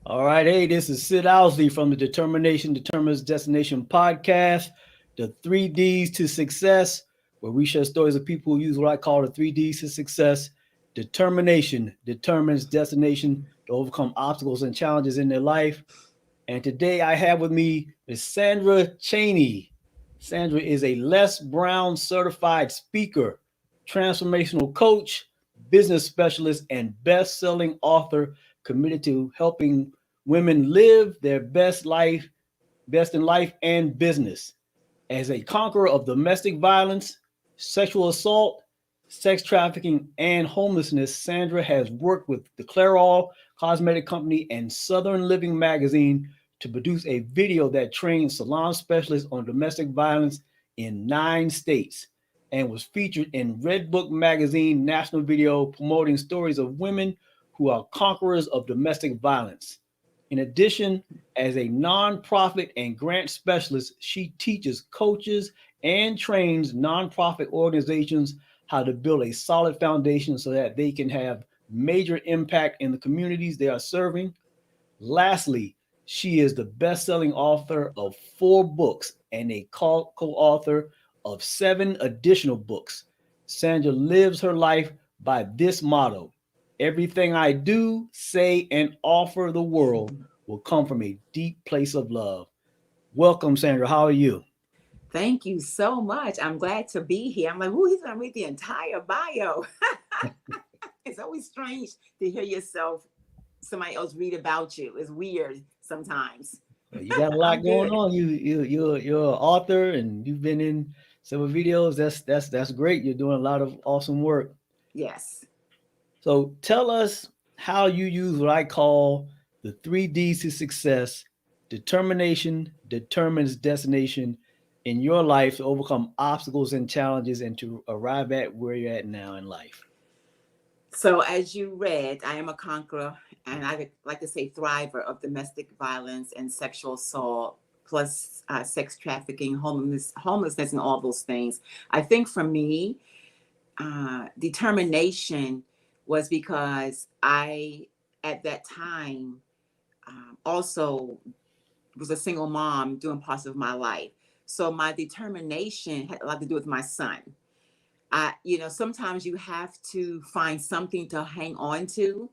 All right. Hey, this is Sid Owsley from the Determination Determines Destination podcast, the 3Ds to Success, where we share stories of people who use what I call the 3Ds to Success. Determination determines destination to overcome obstacles and challenges in their life. And today I have with me Ms. Sandra Chaney. Sandra is a Les Brown certified speaker, transformational coach, business specialist, and best-selling author committed to helping women live their best in life and business. As a conqueror of domestic violence, sexual assault, sex trafficking, and homelessness, Sandra has worked with the Clairol Cosmetic Company and Southern Living Magazine to produce a video that trains salon specialists on domestic violence in 9 states and was featured in Red Book Magazine national video promoting stories of women who are conquerors of domestic violence. In addition, as a nonprofit and grant specialist, she teaches coaches and trains nonprofit organizations how to build a solid foundation so that they can have major impact in the communities they are serving. Lastly, she is the best-selling author of 4 books and a co-author of 7 additional books. Sandra lives her life by this motto: everything I do, say, and offer the world will come from a deep place of love. Welcome, Sandra. How are you? Thank you so much. I'm glad to be here. I'm like, oh, he's going to read the entire bio. It's always strange to hear somebody else read about you. It's weird sometimes. Well, you got a lot I'm going good. on. You're an author, and you've been in several videos. That's great. You're doing a lot of awesome work. Yes. So tell us how you use what I call the 3Ds to success: determination determines destination in your life to overcome obstacles and challenges and to arrive at where you're at now in life. So, as you read, I am a conqueror, and I like to say thriver of domestic violence and sexual assault, plus sex trafficking, homelessness, and all those things. I think for me, determination was because I, at that time, also was a single mom doing parts of my life. So my determination had a lot to do with my son. Sometimes you have to find something to hang on to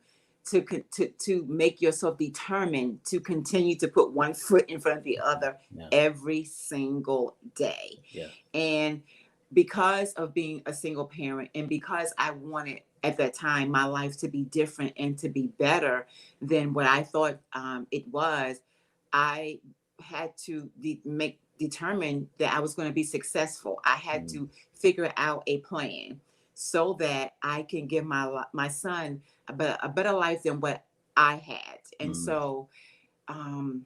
make yourself determined to continue to put one foot in front of the other Yeah, every single day. yeah. And because of being a single parent, and because I wanted at that time my life to be different and to be better than what I thought it was, I had to make determine that I was going to be successful. I had Mm, to figure out a plan so that I can give my son a better life than what I had. And mm, so, um,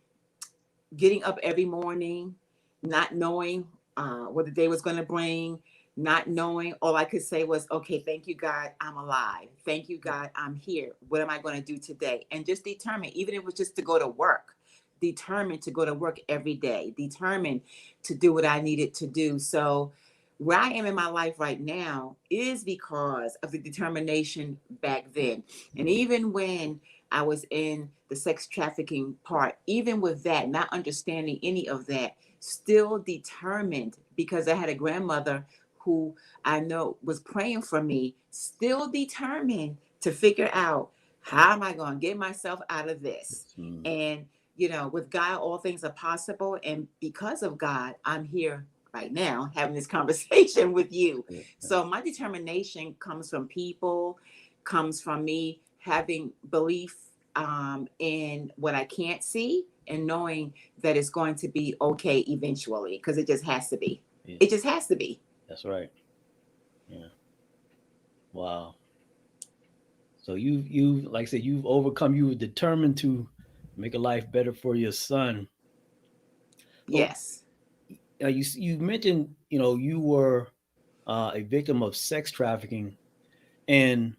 getting up every morning, not knowing what the day was going to bring, not knowing, all I could say was, okay, thank you, God, I'm alive. Thank you, God, I'm here. What am I going to do today? And just determine, even if it was just to go to work, determined to go to work every day, determined to do what I needed to do. So, where I am in my life right now is because of the determination back then. And even when I was in the sex trafficking part, even with that, not understanding any of that, still determined because I had a grandmother who I know was praying for me, still determined to figure out how am I going to get myself out of this. mm. And, with God, all things are possible. And because of God, I'm here right now having this conversation with you. Yeah, yeah. So my determination comes from people, comes from me having belief in what I can't see and knowing that it's going to be okay eventually because it just has to be. Yeah, It just has to be. that's right. Yeah. Wow. So you like I said, you've overcome. You were determined to make a life better for your son. So Yes. you mentioned you were a victim of sex trafficking, and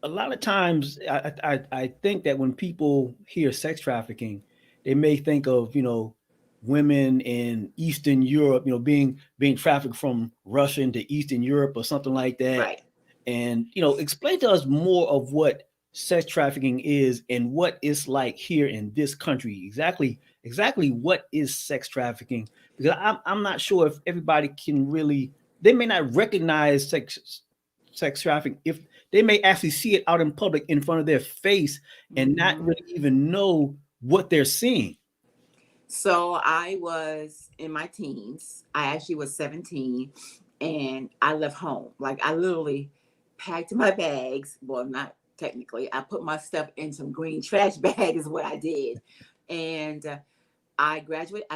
a lot of times I think that when people hear sex trafficking, they may think of women in Eastern Europe, being trafficked from Russia into Eastern Europe or something like that. Right. And explain to us more of what sex trafficking is and what it's like here in this country. Exactly what is sex trafficking? Because I'm not sure if everybody can really, they may not recognize sex trafficking if they may actually see it out in public in front of their face and not Mhm. really even know what they're seeing. So I was in my teens. I actually was 17 and I left home. Like I literally packed my bags. Well, not technically. I put my stuff in some green trash bag is what I did. And I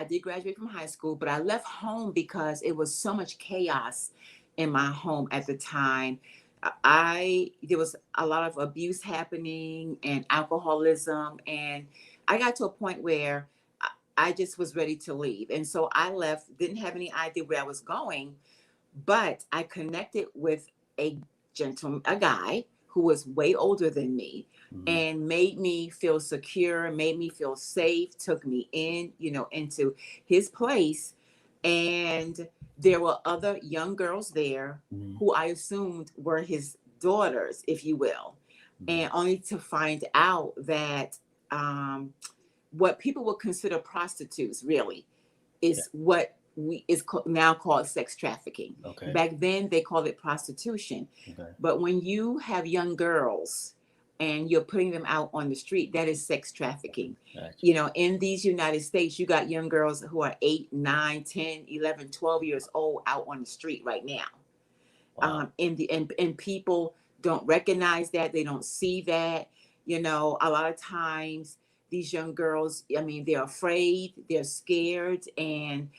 did graduate from high school, but I left home because it was so much chaos in my home at the time. There was a lot of abuse happening and alcoholism, and I got to a point where I just was ready to leave. And so I left, didn't have any idea where I was going, but I connected with a a guy who was way older than me Mhm. and made me feel secure, made me feel safe, took me in, into his place. And there were other young girls there Mhm. who I assumed were his daughters, if you will. Mhm. And only to find out that what people would consider prostitutes really Yeah. is what now called sex trafficking. Okay. Back then they called it prostitution. Okay. But when you have young girls and you're putting them out on the street, that is sex trafficking. Gotcha. In these United States, you got young girls who are 8, 9, 10, 11, 12 years old out on the street right now. Wow. And people don't recognize that, they don't see that. A lot of times these young girls, I mean, they're afraid, they're scared, and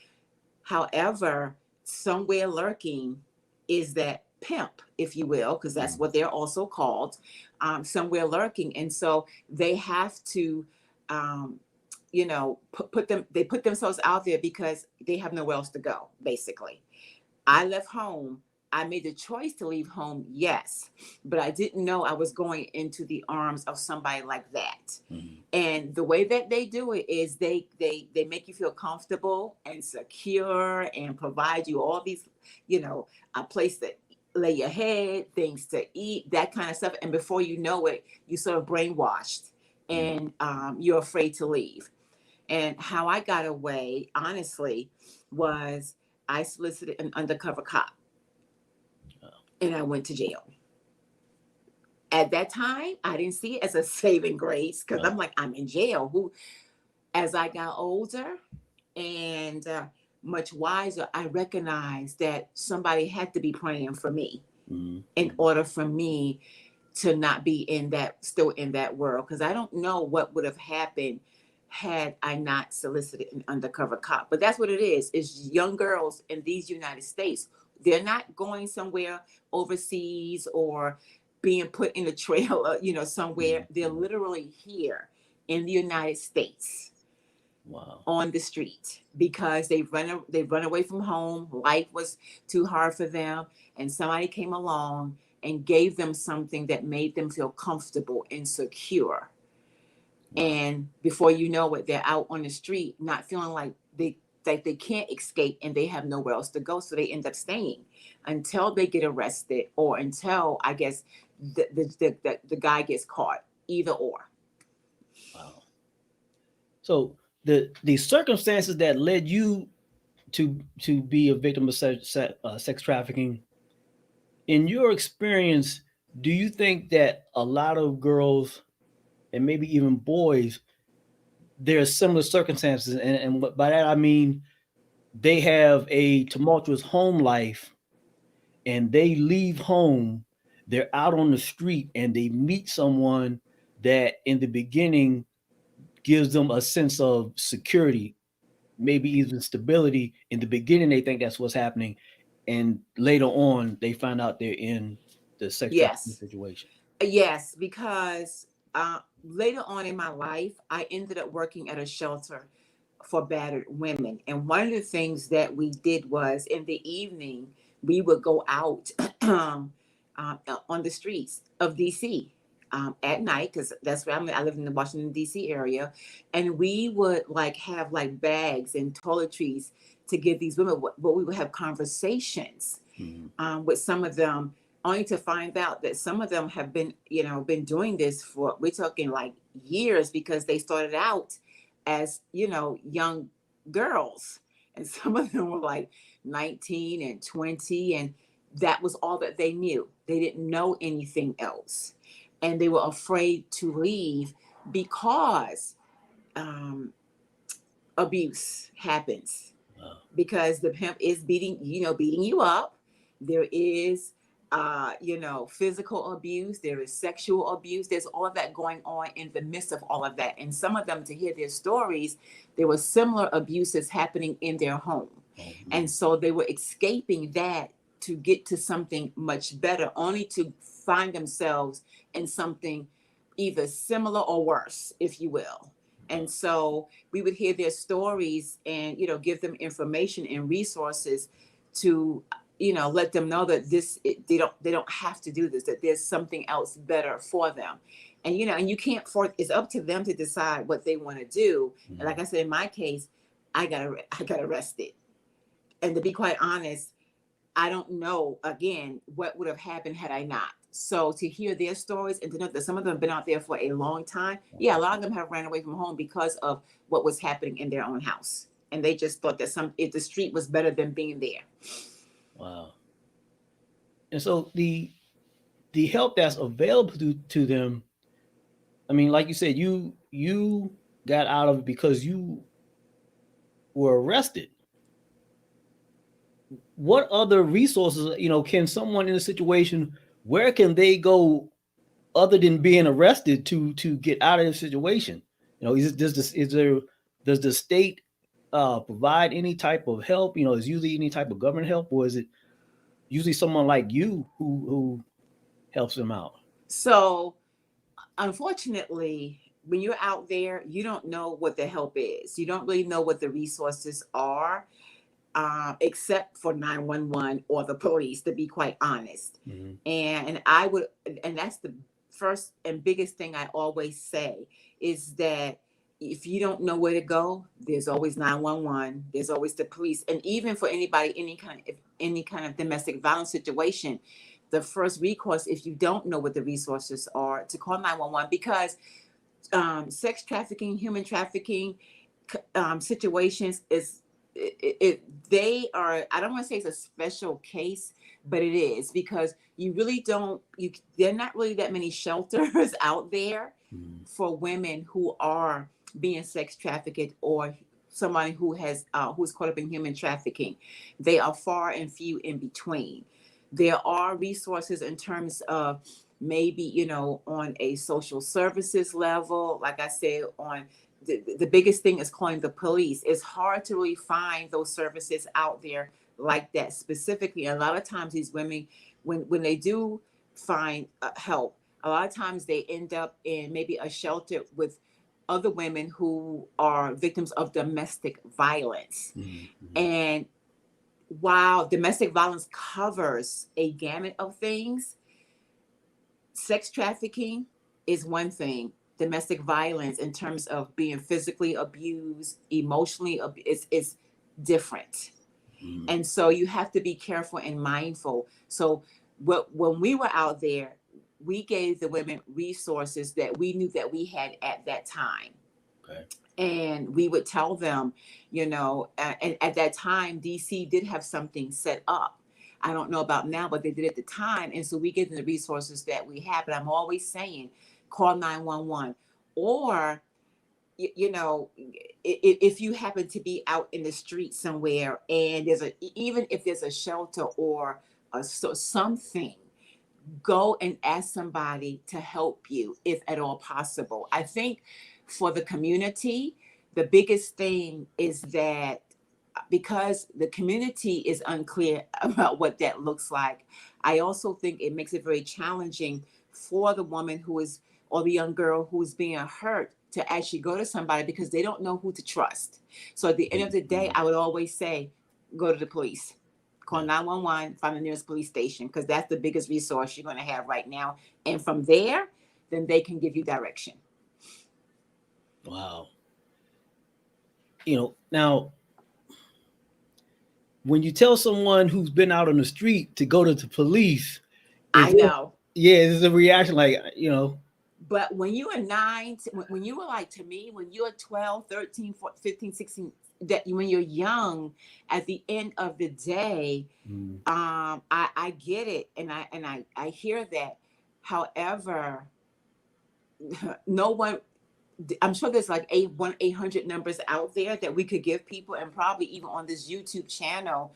however, somewhere lurking is that pimp, if you will, because that's Mhm. what they're also called, somewhere lurking. And so they have to, um, they put themselves out there because they have nowhere else to go, basically. I left home. I made the choice to leave home, yes, but I didn't know I was going into the arms of somebody like that. Mhm. And the way that they do it is they make you feel comfortable and secure and provide you all these, a place to lay your head, things to eat, that kind of stuff. And before you know it, you sort of brainwashed Mhm. and you're afraid to leave. And how I got away, honestly, was I solicited an undercover cop and I went to jail. At that time, I didn't see it as a saving grace because I'm Okay. like, I'm in jail. Who, as I got older and much wiser, I recognized that somebody had to be praying for me Mhm. in Mhm. order for me to not be still in that world. Because I don't know what would have happened had I not solicited an undercover cop. But that's what it is. It's young girls in these United States. They're not going somewhere overseas or being put in a trailer, somewhere. Mhm. They're Mhm. literally here in the United States Wow. on the street because they've run away from home. Life was too hard for them, and somebody came along and gave them something that made them feel comfortable and secure. Wow. And before you know it, they're out on the street, not feeling like they can't escape and they have nowhere else to go. So they end up staying until they get arrested or until I guess the guy gets caught. Either or. Wow. So the circumstances that led you to be a victim of sex trafficking, in your experience, do you think that a lot of girls and maybe even boys, there are similar circumstances, and by that I mean they have a tumultuous home life and they leave home, they're out on the street and they meet someone that in the beginning gives them a sense of security, maybe even stability. In the beginning, they think that's what's happening, and later on, they find out they're in the sex trafficking Yes. situation. Yes, because later on in my life, I ended up working at a shelter for battered women. And one of the things that we did was in the evening, we would go out on the streets of DC at night, because that's where I live in the Washington, DC area. And we would like have like bags and toiletries to give these women, but we would have conversations Mhm. with some of them only to find out that some of them have been, been doing this for, we're talking like years, because they started out as, young girls. And some of them were like 19 and 20, and that was all that they knew. They didn't know anything else. And they were afraid to leave because abuse happens, because the pimp is beating you up. There is physical abuse, there is sexual abuse, there's all of that going on in the midst of all of that. And some of them, to hear their stories, there were similar abuses happening in their home. And so they were escaping that to get to something much better, only to find themselves in something either similar or worse, if you will. And so we would hear their stories and, give them information and resources to, let them know that they don't have to do this, that there's something else better for them. And, and you can't it's up to them to decide what they want to do. And like I said, in my case, I got arrested. And to be quite honest, I don't know, again, what would have happened had I not. So to hear their stories and to know that some of them have been out there for a long time. Yeah, a lot of them have ran away from home because of what was happening in their own house. And they just thought that if the street was better than being there. Wow. And so the help that's available to them, I mean, like you said, you got out of it because you were arrested. What other resources, can someone in a situation, where can they go other than being arrested to get out of the situation? Does the state provide any type of help? Is usually any type of government help, or is it usually someone like you who helps them out? So unfortunately, when you're out there, you don't know what the help is. You don't really know what the resources are, except for 911 or the police, to be quite honest. And that's the first and biggest thing I always say, is that if you don't know where to go, there's always 911, there's always the police. And even for anybody, any kind of domestic violence situation, the first recourse, if you don't know what the resources are, to call 911, because sex trafficking, human trafficking situations they are, I don't want to say it's a special case, but it is, because there are not really that many shelters out there for women who are being sex trafficked, or somebody who's caught up in human trafficking. They are far and few in between. There are resources in terms of maybe, on a social services level, like I said, on the biggest thing is calling the police. It's hard to really find those services out there like that specifically. A lot of times these women, when they do find help, a lot of times they end up in maybe a shelter with other women who are victims of domestic violence. And while domestic violence covers a gamut of things, sex trafficking is one thing. Domestic violence, in terms of being physically abused, emotionally abused, is different. And so you have to be careful and mindful. So when we were out there, we gave the women resources that we knew that we had at that time. Okay. And we would tell them, and at that time, DC did have something set up. I don't know about now, but they did at the time. And so we gave them the resources that we have. But I'm always saying, call 911. Or, if you happen to be out in the street somewhere, and even if there's a shelter or something, go and ask somebody to help you, if at all possible. I think for the community, the biggest thing is that, because the community is unclear about what that looks like, I also think it makes it very challenging for the woman or the young girl who is being hurt to actually go to somebody, because they don't know who to trust. So at the end of the day, I would always say, go to the police. Call 911, find the nearest police station, because that's the biggest resource you're going to have right now. And from there, then they can give you direction. Wow. Now, when you tell someone who's been out on the street to go to the police, I know. Yeah, it's a reaction like, But when you were when you were like, to me, when you were 12, 13, 14, 15, 16, that when you're young, at the end of the day, mm, I get it. And I hear that. However, no one, I'm sure there's like 800 numbers out there that we could give people, and probably even on this YouTube channel,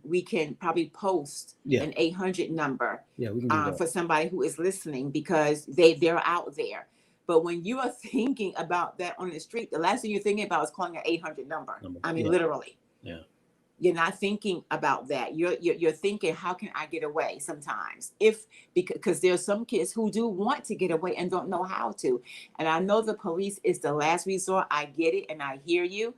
we can probably post yeah, an 800 number yeah, we can do that. for somebody who is listening, because they're out there. But when you are thinking about that on the street, the last thing you're thinking about is calling an 800 number. I mean, Yeah, literally. yeah, You're not thinking about that. You're thinking, how can I get away? Sometimes, because there's some kids who do want to get away and don't know how to. And I know the police is the last resort. I get it, and I hear you.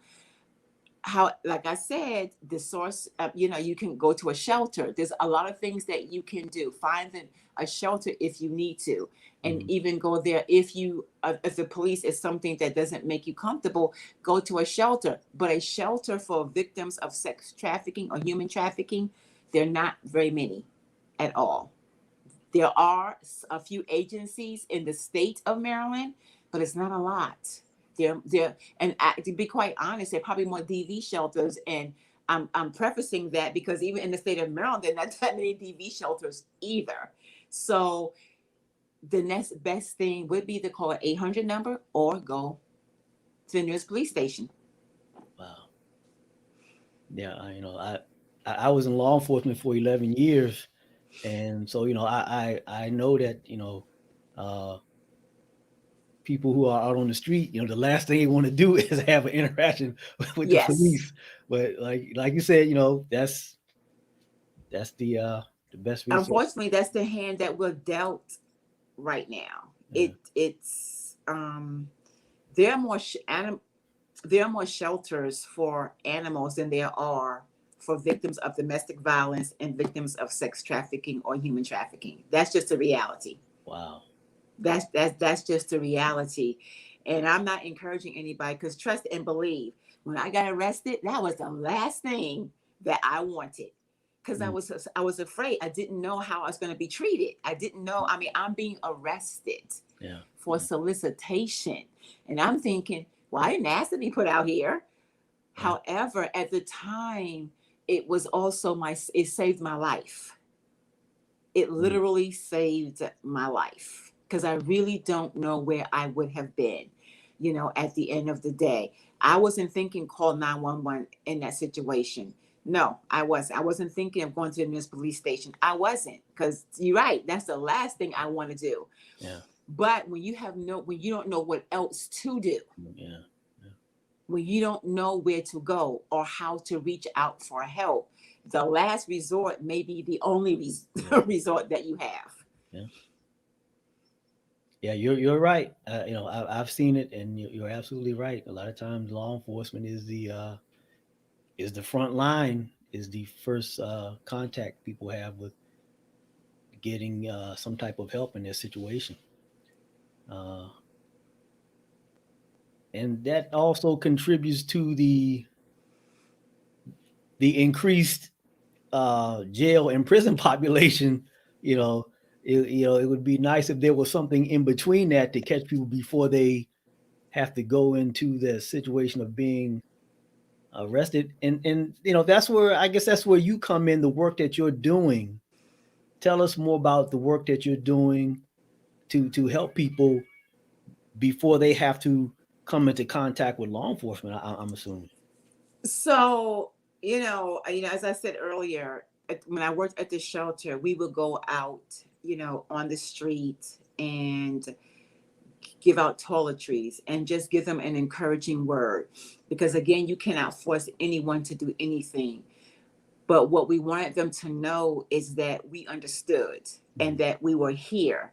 How, like I said, the source, you can go to a shelter. There's a lot of things that you can do. Find a shelter if you need to, and even go there if the police is something that doesn't make you comfortable. Go to a shelter, but a shelter for victims of sex trafficking or human trafficking, they're not very many at all. There are a few agencies in the state of Maryland, but it's not a lot. To be quite honest, there are probably more DV shelters, and I'm prefacing that because even in the state of Maryland, there are not that many DV shelters either. So the next best thing would be to call an 800 number or go to the nearest police station. wow, yeah. I was in law enforcement for 11 years, and so I know that uh, people who are out on the street, the last thing they want to do is have an interaction with the Yes. police. But like you said, that's the best resource. Unfortunately, that's the hand that we're dealt right now. Yeah. It's there are there are more shelters for animals than there are for victims of domestic violence and victims of sex trafficking or human trafficking. That's just a reality. Wow. That's just the reality. And I'm not encouraging anybody, because trust and believe, when I got arrested, that was the last thing that I wanted. Because Mm, I was afraid. I didn't know how I was going to be treated. I didn't know. I mean, I'm being arrested yeah. for solicitation. And I'm thinking, well, I didn't ask to be put out here. Yeah. However, at the time, it was also it saved my life. It Mm, literally saved my life, because I really don't know where I would have been, at the end of the day. I wasn't thinking call 911 in that situation. No, I wasn't. I wasn't thinking of going to the nearest police station. I wasn't, because you're right. That's the last thing I want to do. yeah. But when you don't know what else to do, Yeah. Yeah. when you don't know where to go or how to reach out for help, the last resort may be the only resort that you have. Yeah. Yeah, you're right. I've seen it, and you're absolutely right. A lot of times, law enforcement is the front line, is the first contact people have with getting some type of help in their situation, uh, and that also contributes to the increased jail and prison population. You know, it would be nice if there was something in between that to catch people before they have to go into the situation of being arrested. And that's where, I guess, that's where you come in, the work that you're doing. Tell us more about the work that you're doing to help people before they have to come into contact with law enforcement. I'm assuming. So, as I said earlier, when I worked at the shelter, we would go out, on the street and give out toiletries and just give them an encouraging word. Because again, you cannot force anyone to do anything. But what we wanted them to know is that we understood and Mhm. that we were here.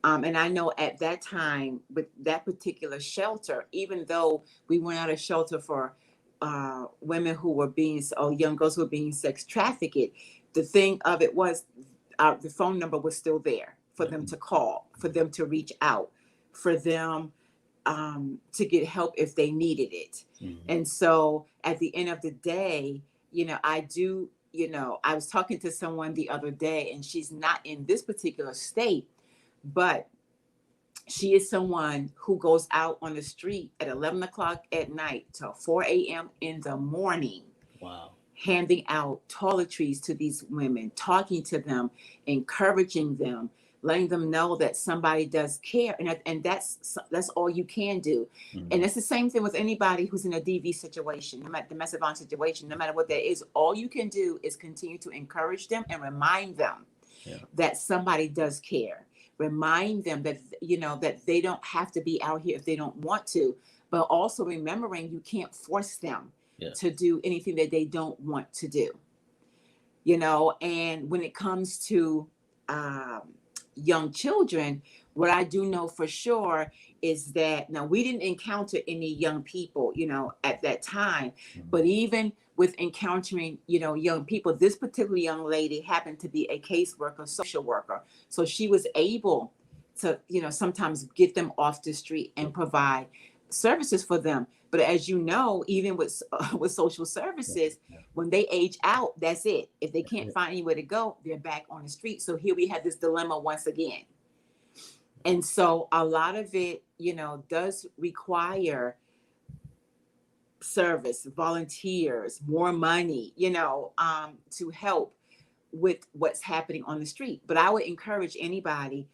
And I know at that time with that particular shelter, even though we went out of shelter for women who were or young girls who were being sex trafficked, the thing of it was the phone number was still there for them to call, for them to reach out, for them to get help if they needed it. Mhm. And so at the end of the day, I do, I was talking to someone the other day, and she's not in this particular state, but she is someone who goes out on the street at 11 o'clock at night till 4 a.m. in the morning. Wow. Handing out toiletries to these women, talking to them, encouraging them, letting them know that somebody does care. And that's all you can do. Mm-hmm. And it's the same thing with anybody who's in a DV situation, domestic violence situation, no matter what that is. All you can do is continue to encourage them and remind them that somebody does care. Remind them that, that they don't have to be out here if they don't want to, but also remembering you can't force them to do anything that they don't want to do. And when it comes to young children, what I do know for sure is that now we didn't encounter any young people, at that time, but even with encountering, young people, this particular young lady happened to be a caseworker, social worker. So she was able to, sometimes get them off the street and provide services for them. But as you know, even with social services, when they age out, that's it. If they can't find anywhere to go, they're back on the street. So here we have this dilemma once again. And so a lot of it, does require service, volunteers, more money, to help with what's happening on the street. But I would encourage anybody,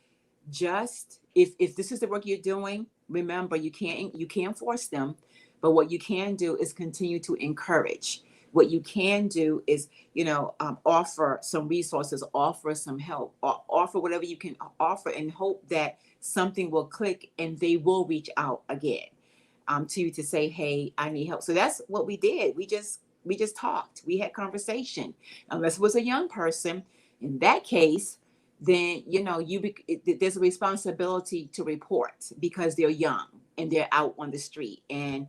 just if this is the work you're doing, remember you can't force them, but what you can do is continue to encourage. What you can do is, offer some resources, offer some help, offer whatever you can offer, and hope that something will click and they will reach out again to you to say, hey, I need help. So that's what we did. We just talked. We had conversation. Unless it was a young person, in that case, then, there's a responsibility to report because they're young and they're out on the street, and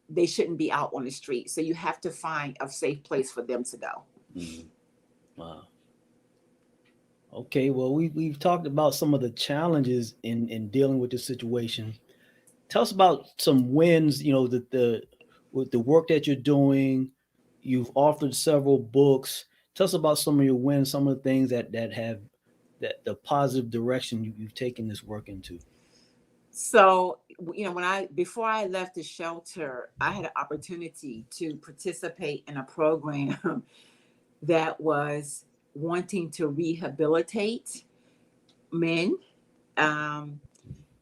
they shouldn't be out on the street. So you have to find a safe place for them to go. Mm-hmm. Wow. Okay, well, we've talked about some of the challenges in dealing with this situation. Tell us about some wins, with the work that you're doing. You've authored several books. Tell us about some of your wins, some of the things that have that the positive direction you've taken this work into. So, before I left the shelter, I had an opportunity to participate in a program that was wanting to rehabilitate men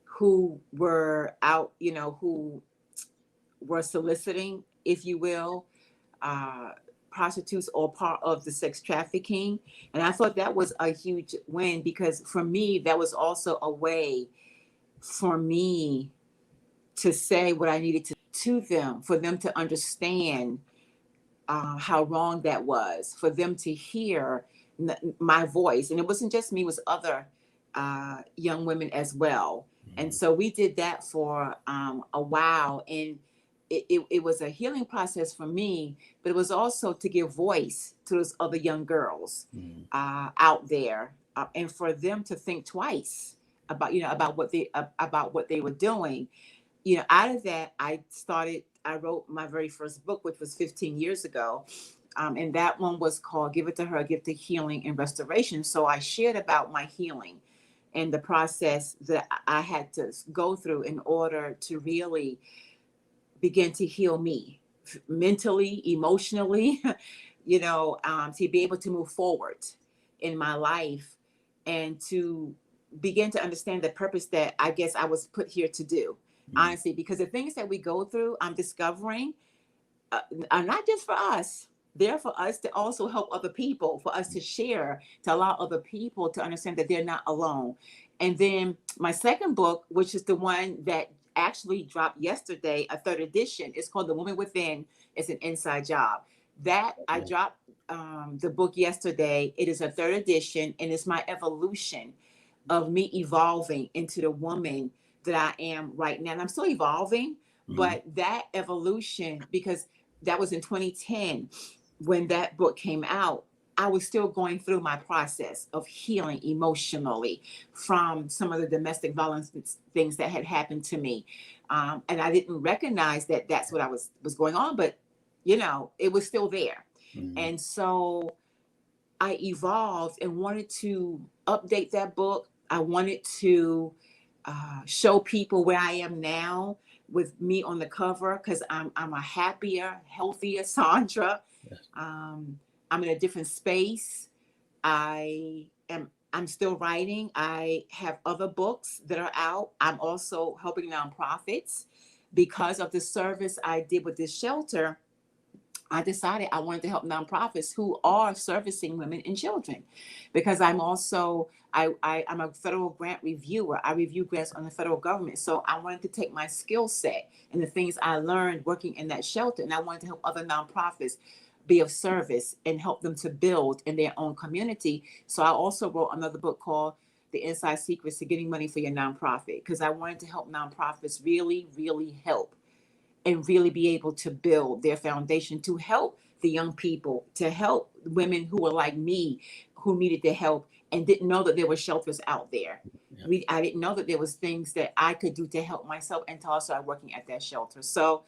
who were out, who were soliciting, if you will, prostitutes or part of the sex trafficking. And I thought that was a huge win, because for me, that was also a way for me to say what I needed to them, for them to understand how wrong that was, for them to hear my voice. And it wasn't just me, it was other young women as well. Mm-hmm. And so we did that for a while. And it was a healing process for me, but it was also to give voice to those other young girls out there, and for them to think twice about what they were doing. Out of that, I wrote my very first book, which was 15 years ago. And that one was called Give It to Her, A Gift of Healing and Restoration. So I shared about my healing and the process that I had to go through in order to really begin to heal me mentally, emotionally, to be able to move forward in my life and to begin to understand the purpose that I guess I was put here to do. Honestly, because the things that we go through, I'm discovering are not just for us. They're for us to also help other people, for us to share, to allow other people to understand that they're not alone. And then my second book, which is the one that actually dropped yesterday, a third edition, is called The Woman Within. It's an inside job. That I dropped the book yesterday. It is a third edition, and it's my evolution of me evolving into the woman that I am right now. And I'm still evolving, but that evolution, because that was in 2010 when that book came out, I was still going through my process of healing emotionally from some of the domestic violence things that had happened to me. And I didn't recognize that that's what I was going on, but it was still there. And so I evolved and wanted to update that book. I wanted to show people where I am now with me on the cover, because I'm a happier, healthier Sandra. Yes. I'm in a different space. I'm still writing. I have other books that are out. I'm also helping nonprofits. Because of the service I did with this shelter, I decided I wanted to help nonprofits who are servicing women and children, because I'm also I'm a federal grant reviewer. I review grants on the federal government. So I wanted to take my skill set and the things I learned working in that shelter, and I wanted to help other nonprofits be of service and help them to build in their own community. So I also wrote another book called The Inside Secrets to Getting Money for Your Nonprofit, because I wanted to help nonprofits really, really help and really be able to build their foundation to help the young people, to help women who were like me, who needed the help and didn't know that there were shelters out there. Yeah. I didn't know that there was things that I could do to help myself until I started working at that shelter. So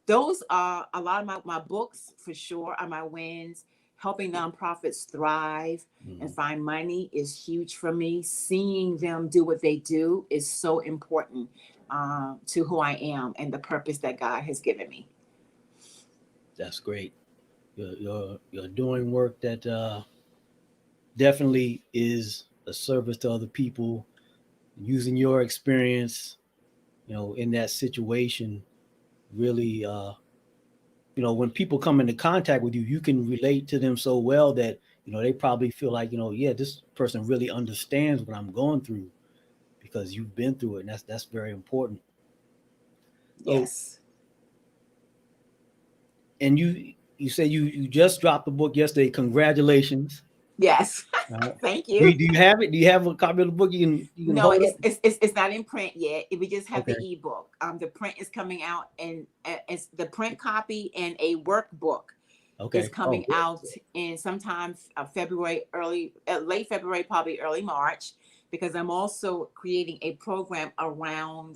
those are a lot of my books, for sure, are my wins. Helping nonprofits thrive and find money is huge for me. Seeing them do what they do is so important to who I am and the purpose that God has given me. That's great. You're doing work that definitely is a service to other people, using your experience, in that situation. Really, when people come into contact with you, you can relate to them so well that they probably feel like, yeah, this person really understands what I'm going through because you've been through it, and that's very important. So, Yes. and you say you just dropped the book yesterday. Congratulations. Yes. Uh, Thank do, you. you- do you have it? Do you have a copy of the book you can No, hold up? it's not in print yet. We just have Okay. the ebook. The print is coming out, and it's the print copy and a workbook is Okay. Oh, coming good. out in sometime February, late February, probably early March, because I'm also creating a program around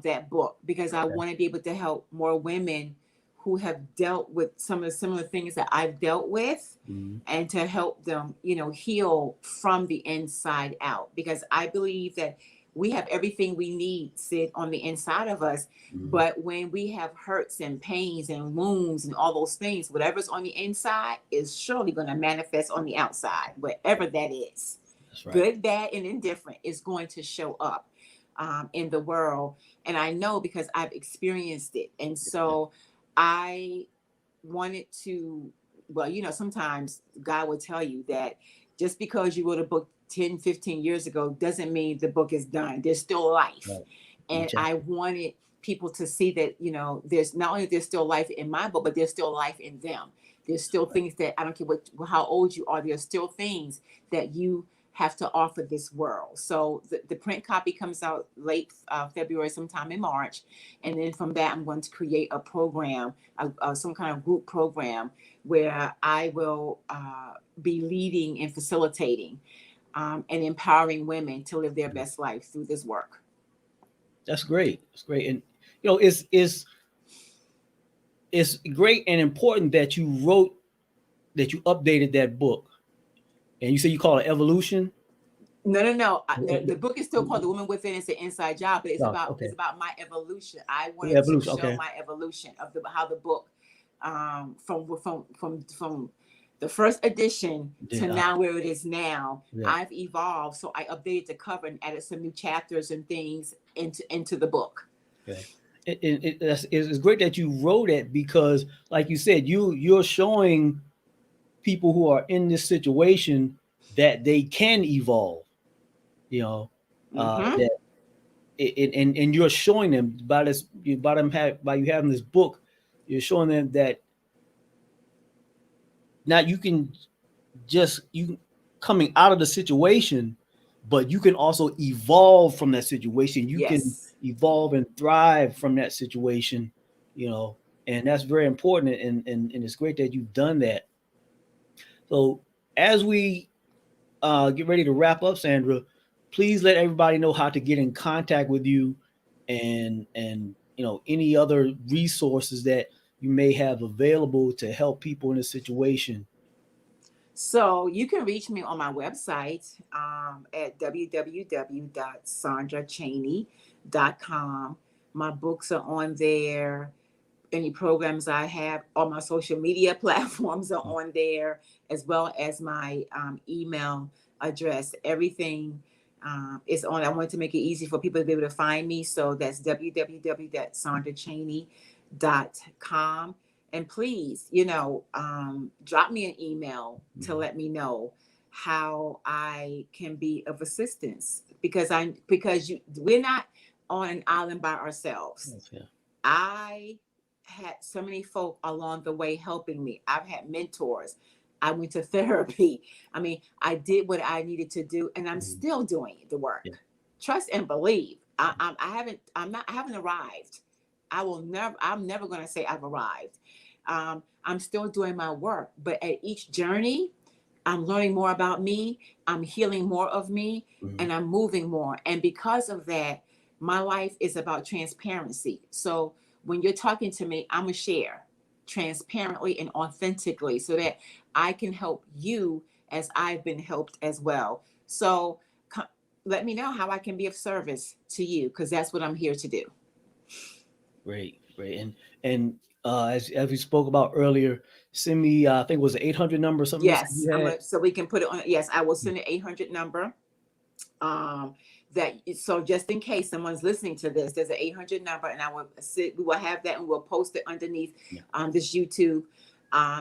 that book, because I Okay. want to be able to help more women who have dealt with some of the similar things that I've dealt with, Mhm. and to help them, heal from the inside out. Because I believe that we have everything we need, Sid, on the inside of us. Mhm. But when we have hurts and pains and wounds and all those things, whatever's on the inside is surely going to manifest on the outside, wherever that is. That's right. Good, bad, and indifferent is going to show up in the world. And I know because I've experienced it. And Yeah. so I wanted to, well, sometimes God will tell you that just because you wrote a book 10, 15 years ago doesn't mean the book is done. There's still life. Right. New And I chapter. wanted people to see that, there's not only there's still life in my book, but there's still life in them. There's still Right. things that, I don't care how old you are, there's still things that you have to offer this world. So the print copy comes out late February, sometime in March. And then from that, I'm going to create a program, some kind of group program, where I will be leading and facilitating and empowering women to live their Mhm. best life through this work. That's great. It's great, and it's great and important that you updated that book, and you say you call it evolution. No, no, no. The The- book is still called "The Woman Within." It's an inside job, but it's Oh, about okay. my evolution. I The wanted to evolution. show Okay. my evolution of how the book, from the first edition to now where it is now, Yeah. I've evolved. So I updated the cover and added some new chapters and things into the book. Okay. It's great that you wrote it because, like you said, you're showing people who are in this situation that they can evolve. You know, Mm-hmm. that and you're showing them by this by you having this book, you're showing them that now you coming out of the situation, but you can also evolve from that situation. You can Yes. evolve and thrive from that situation, and that's very important. And it's great that you've done that. So as we get ready to wrap up, Sandra, please let everybody know how to get in contact with you, and any other resources that you may have available to help people in a situation? So you can reach me on my website at www.sandrachaney.com. My books are on there. Any programs I have, all my social media platforms are on there, as well as my email address. Everything is on. I wanted to make it easy for people to be able to find me. So that's www.sandrachaney.com. And please, drop me an email to let me know how I can be of assistance, because we're not on an island by ourselves. Yes, yeah. I had so many folk along the way helping me. I've had mentors. I went to therapy. I mean, I did what I needed to do, and I'm still doing the work. Yeah. Trust and believe. I haven't arrived. I'm never going to say I've arrived. I'm still doing my work, but at each journey, I'm learning more about me. I'm healing more of me, and I'm moving more. And because of that, my life is about transparency. So when you're talking to me, I'm going to share transparently and authentically so that I can help you as I've been helped as well. So let me know how I can be of service to you, because that's what I'm here to do. Great, great. And as we spoke about earlier, send me I think it was the 800 number or something Yes, you had. so we can put it on. Yes, I will send the 800 number. So just in case someone's listening to this, there's an 800 number, and we will have that, and we'll post it underneath this YouTube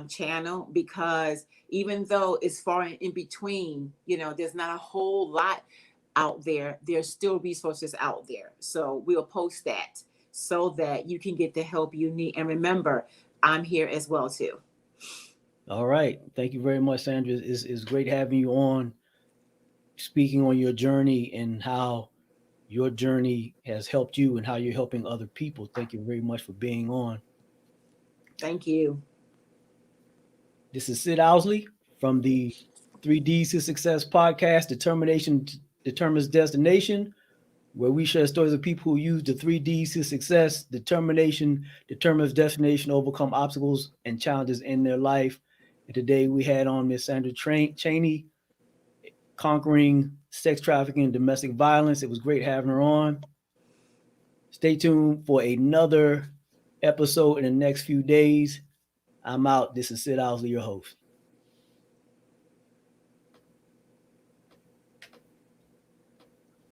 channel, because even though it's far in between, there's not a whole lot out there. There's still resources out there. So we'll post that so that you can get the help you need. And remember, I'm here as well too. All right. Thank you very much, Sandra. It's great having you on, speaking on your journey and how your journey has helped you and how you're helping other people. Thank you very much for being on. Thank you. This is Sid Owsley from the 3Ds to Success podcast. Determination determines destination, where we share stories of people who use the 3Ds to success. Determination determines destination, overcome obstacles and challenges in their life. And today we had on Miss Sandra Chaney, conquering sex trafficking and domestic violence. It was great having her on. Stay tuned for another episode in the next few days. I'm out. This is Sid Owsley, your host.